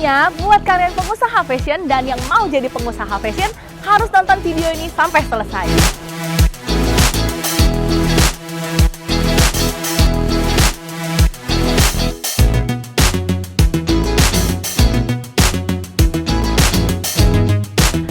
Pokoknya buat kalian pengusaha fashion dan yang mau jadi pengusaha fashion harus nonton video ini sampai selesai.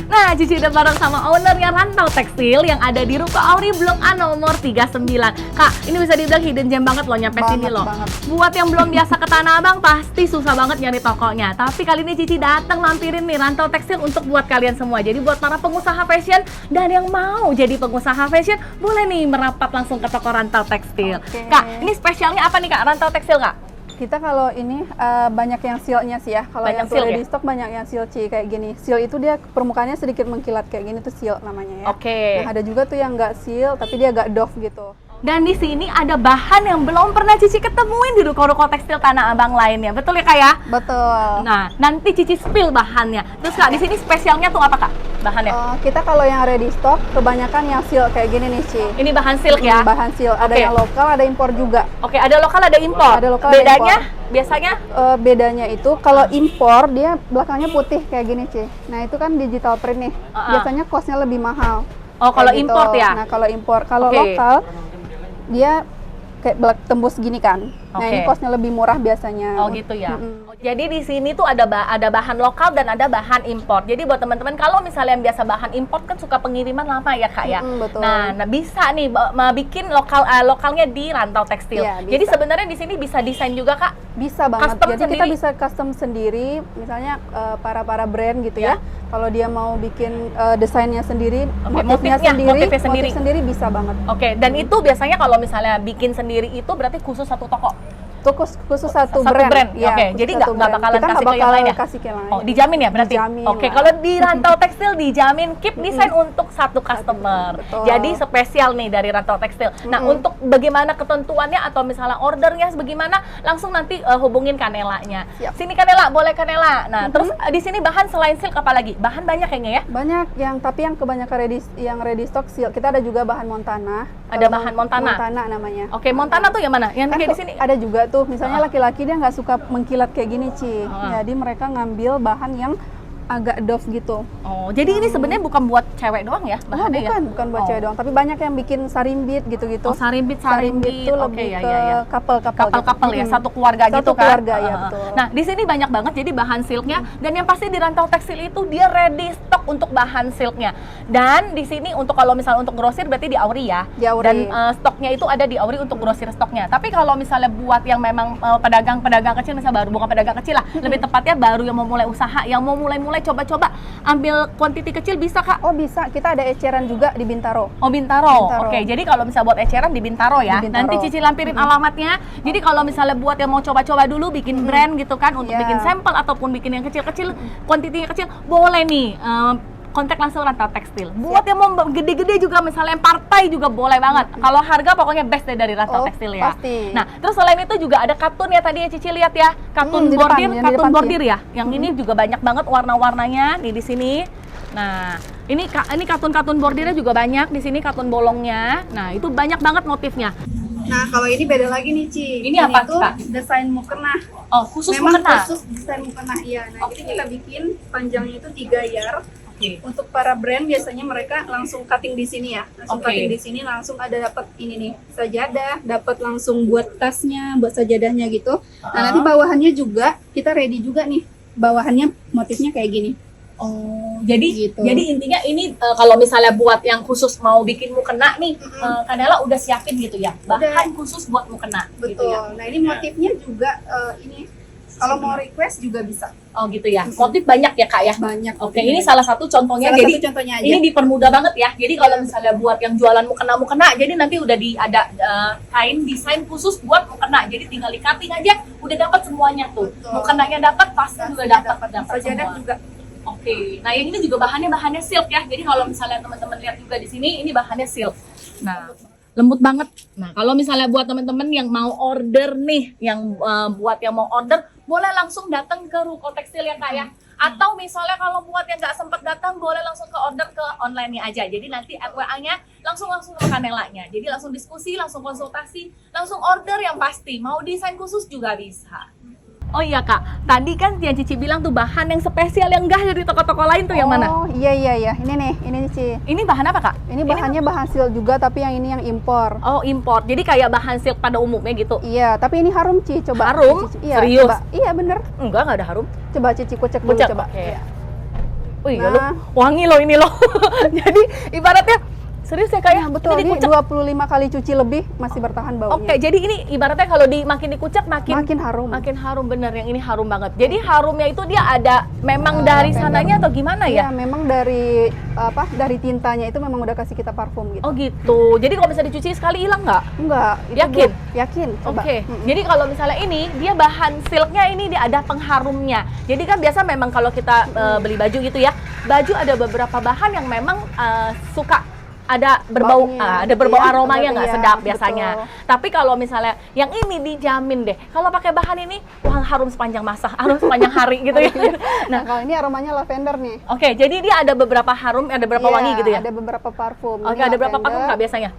Nah, Cici udah bareng sama ownernya Rantau Tekstil yang ada di Ruko Auri Blok A nomor 39. Kak, ini bisa dibilang hidden gem banget loh nyampe sini loh. Buat yang belum biasa ke Tanah Abang pasti susah banget nyari tokonya. Tapi kali ini Cici datang mampirin nih Rantau Tekstil untuk buat kalian semua. Jadi buat para pengusaha fashion dan yang mau jadi pengusaha fashion boleh nih merapat langsung ke toko Rantau Tekstil. Kak, ini spesialnya apa nih Kak Rantau Tekstil Kak? Kita kalau ini banyak yang seal-nya sih ya. Kalau yang ready stock banyak yang seal C kayak gini. Seal itu dia permukaannya sedikit mengkilat kayak gini tuh seal namanya ya. Nah, ada juga tuh yang nggak seal tapi dia agak doff gitu. Dan di sini ada bahan yang belum pernah Cici ketemuin di ruko-ruko tekstil Tanah Abang lainnya. Betul ya Kak ya? Betul. Nah, nanti Cici spill bahannya. Terus Kak, di sini spesialnya tuh apa Kak? Bahannya? Kita kalau yang ready stock kebanyakan yang seal kayak gini nih Ci. Ini bahan silk ya? Bahan seal. Ada yang lokal, ada impor juga. Oke, ada lokal, ada impor. Ada lokal, bedanya? Ada impor. Biasanya? Bedanya itu kalau impor dia belakangnya putih kayak gini Ci. Nah itu kan digital print nih. Biasanya costnya lebih mahal. Oh, kalau impor ya? Nah kalau impor, kalau lokal dia kayak tembus gini kan. Nah ini costnya lebih murah biasanya. Oh gitu ya. Jadi di sini tuh ada bahan lokal dan ada bahan impor. Jadi buat teman-teman kalau misalnya yang biasa bahan impor kan suka pengiriman lama ya Kak ya. Betul. Nah bisa nih bikin lokalnya di Rantau Tekstil. Ya, jadi sebenarnya di sini bisa desain juga Kak? Bisa banget. Custom jadi sendiri? kita bisa custom sendiri. Misalnya para brand gitu ya. Kalau dia mau bikin desainnya sendiri, motifnya sendiri bisa banget. Oke. Dan itu biasanya kalau misalnya bikin sendiri itu berarti khusus satu toko? Itu khusus satu brand. Ya, Oke, jadi nggak bakalan kasih ke yang lain ya? Kasih ke yang lain. Oh, dijamin ya berarti? Dijamin. Oke, kalau di Rantau Tekstil dijamin keep desain untuk satu customer. Betul. Jadi spesial nih dari Rantau Tekstil. Nah, untuk bagaimana ketentuannya atau misalnya ordernya bagaimana, langsung nanti hubungin Kanelanya. Siap. Sini Kanela, boleh Kanela. Nah, terus di sini bahan selain silk apa lagi? Bahan banyak kayaknya ya? Banyak tapi yang kebanyakan ready stock silk. Kita ada juga bahan Montana. Ada bahan Montana? Montana namanya. Oke, Montana tuh yang mana? Yang kayak di sini? Ada juga tuh, misalnya laki-laki dia nggak suka mengkilat kayak gini Ci. Jadi mereka ngambil bahan yang agak doff gitu. Oh, jadi ini sebenarnya bukan buat cewek doang ya? Bukan buat cewek doang, tapi banyak yang bikin sarimbit gitu-gitu. Oh, sarimbit itu lebih ke couple ya, satu keluarga gitu kan? Satu keluarga ya, betul. Nah, di sini banyak banget jadi bahan silknya dan yang pasti di Rantau Tekstil itu dia ready stock untuk bahan silknya. Dan di sini untuk kalau misalnya untuk grosir berarti di Auri ya. Di Auri. Dan stoknya itu ada di Auri untuk grosir stoknya. Tapi kalau misalnya buat yang memang pedagang-pedagang kecil misalnya bukan pedagang kecil lah, lebih tepatnya baru yang mau mulai usaha, yang mau mulai coba-coba ambil kuantiti kecil bisa Kak? Oh bisa, kita ada eceran juga di Bintaro. Oh Bintaro. Oke, jadi kalau misalnya buat eceran di Bintaro ya. Nanti Cici lampirin alamatnya. Jadi kalau misalnya buat yang mau coba-coba dulu bikin brand gitu kan untuk bikin sampel ataupun bikin yang kecil-kecil, kuantitinya kecil, boleh nih kontak langsung Rantau Tekstil. Buat yang mau gede-gede juga misalnya yang partai juga boleh banget. Kalau harga pokoknya best deh dari Rantau Tekstil ya. Pasti. Nah, terus selain itu juga ada katun ya tadi ya Cici lihat ya. Katun bordir ya. Yang ini juga banyak banget warna-warnanya nih di sini. Nah, ini katun-katun bordirnya juga banyak di sini katun bolongnya. Nah, itu banyak banget motifnya. Nah, kalau ini beda lagi nih Ci. Ini apa itu Kak? Desain mukena. Oh, khusus memang mukena. Khusus desain mukena iya. Nah, jadi kita bikin panjangnya itu 3 yard. Untuk para brand biasanya mereka langsung cutting di sini ya. Cutting di sini langsung ada dapat ini nih, sajadah, dapat langsung buat tasnya, buat sajadahnya gitu. Nah, nanti bawahannya juga kita ready juga nih. Bawahannya motifnya kayak gini. Oh, jadi intinya ini kalau misalnya buat yang khusus mau bikin mukena nih, Kanela udah siapin gitu ya, bahan khusus buat mukena. Betul. Gitu ya? Nah ini motifnya juga ini kalau mau request juga bisa. Oh gitu ya, motif banyak ya Kak ya? Banyak. Oke, ini salah satu contohnya. Jadi contohnya aja. ini dipermudah banget ya. Jadi kalau misalnya buat yang jualan mukena, jadi nanti udah ada kain desain khusus buat mukena. Jadi tinggal di cutting aja, udah dapat semuanya tuh. Mukenanya dapat, tasnya juga dapat sajadah semua. juga. Oke, nah yang ini juga bahannya silk ya. Jadi kalau misalnya teman-teman lihat juga di sini, ini bahannya silk. Nah, lembut banget. Nah, kalau misalnya buat teman-teman yang mau order nih, yang buat yang mau order, boleh langsung datang ke Ruko Tekstil ya Kak ya. Atau misalnya kalau buat yang nggak sempat datang, boleh langsung ke order ke online-nya aja. Jadi nanti add WA-nya langsung ke Kanelanya. Jadi langsung diskusi, langsung konsultasi, langsung order yang pasti. Mau desain khusus juga bisa. Oh iya Kak, tadi kan yang Cici bilang tuh bahan yang spesial yang enggak dari toko-toko lain tuh yang mana? Oh iya, ini nih, ini Cici. Ini bahan apa Kak? Ini bahannya bahan silk juga, tapi yang ini yang impor. Oh import, jadi kayak bahan silk pada umumnya gitu? Iya, tapi ini harum Ci, coba. Harum? Iya, Serius? Coba. Iya bener. Enggak ada harum. Coba Cici kucek dulu, Kucek, coba. oke. Iya. Wih, Nah. lu wangi loh ini loh. Jadi ibaratnya serius ya Kak ya? Nah, betul, ini dikucek. 25 kali cuci lebih masih bertahan baunya. Oke, jadi ini ibaratnya kalau makin dikucek makin harum. makin harum, bener, yang ini harum banget. Jadi harumnya itu dia ada memang dari lavender. sananya atau gimana Iya, ya? memang dari dari tintanya itu memang udah kasih kita parfum gitu. Oh gitu. Jadi kalau bisa dicuci sekali hilang nggak? Enggak, itu Yakin? yakin. Coba. Oke. Jadi kalau misalnya ini dia bahan silknya ini dia ada pengharumnya. Jadi kan biasa memang kalau kita beli baju gitu ya, baju ada beberapa bahan yang memang suka ada berbau, Baunya, ada berbau iya, aromanya nggak iya, sedap biasanya. betul. Tapi kalau misalnya yang ini dijamin deh, kalau pakai bahan ini, wah harum sepanjang masa, harum sepanjang hari gitu ya. Nah, kalau ini aromanya lavender nih. Oke, jadi dia ada beberapa harum, ada beberapa Iya, wangi gitu ya. Ada beberapa parfum. Oke, Ini ada berapa lavender. parfum Kak biasanya?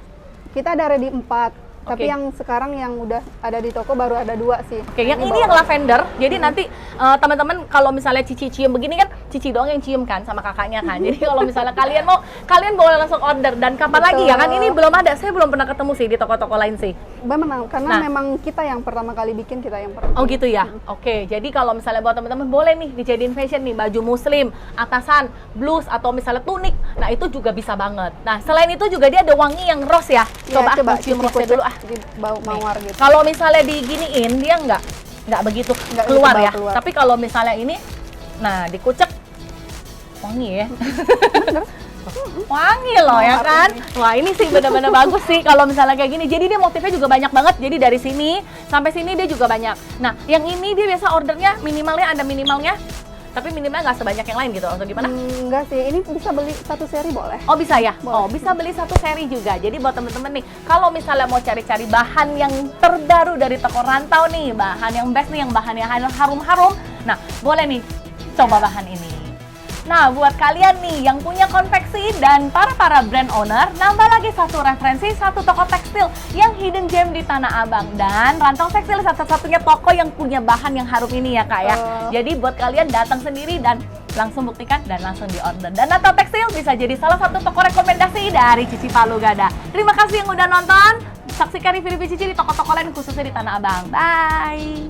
Kita ada ready 4. Tapi Oke. yang sekarang yang udah ada di toko baru ada 2 sih. Oke, yang ini baru yang lavender. Jadi nanti teman-teman kalau misalnya Cici cium begini kan, Cici doang yang cium kan sama kakaknya kan. Jadi kalau misalnya kalian mau, kalian boleh langsung order. Dan kapan lagi ya kan? Ini belum ada. Saya belum pernah ketemu sih di toko-toko lain sih. Memang karena Nah. memang kita yang pertama kali bikin, kita yang pertama. Oh gitu ya. Oke, jadi kalau misalnya buat teman-teman boleh nih dijadiin fashion nih baju muslim, atasan, blus atau misalnya tunik. Nah, itu juga bisa banget. Nah, selain itu juga dia ada wangi yang rose ya. Ya, Coba cium Cici rose kucek dulu ah. di bau mawar gitu. Kalau misalnya diginiin dia nggak begitu Nggak keluar begitu ya. bau keluar. Tapi kalau misalnya ini, nah dikucek wangi ya. Wangi loh ya Mawar kan. ini. Wah ini sih benar-benar bagus sih kalau misalnya kayak gini. Jadi dia motifnya juga banyak banget. Jadi dari sini sampai sini dia juga banyak. Nah yang ini dia biasa ordernya minimalnya ada minimalnya. Tapi minimalnya nggak sebanyak yang lain gitu atau gimana? Enggak sih, ini bisa beli satu seri boleh. Oh bisa ya? Boleh. Oh bisa beli satu seri juga. Jadi buat temen-temen nih, kalau misalnya mau cari-cari bahan yang terbaru dari toko rantau nih, bahan yang best nih, yang bahan yang harum-harum, nah boleh nih coba bahan ini. Nah buat kalian nih yang punya konveksi dan para brand owner, nambah lagi satu referensi, satu toko tekstil yang hidden gem di Tanah Abang. Dan Rantau Tekstil satu-satunya toko yang punya bahan yang harum ini ya Kak ya. Jadi buat kalian datang sendiri dan langsung buktikan dan langsung di order. Dan Rantau Tekstil bisa jadi salah satu toko rekomendasi dari Cici Palu Gada. Terima kasih yang udah nonton. Saksikan review-review Cici di toko-toko lain khususnya di Tanah Abang. Bye!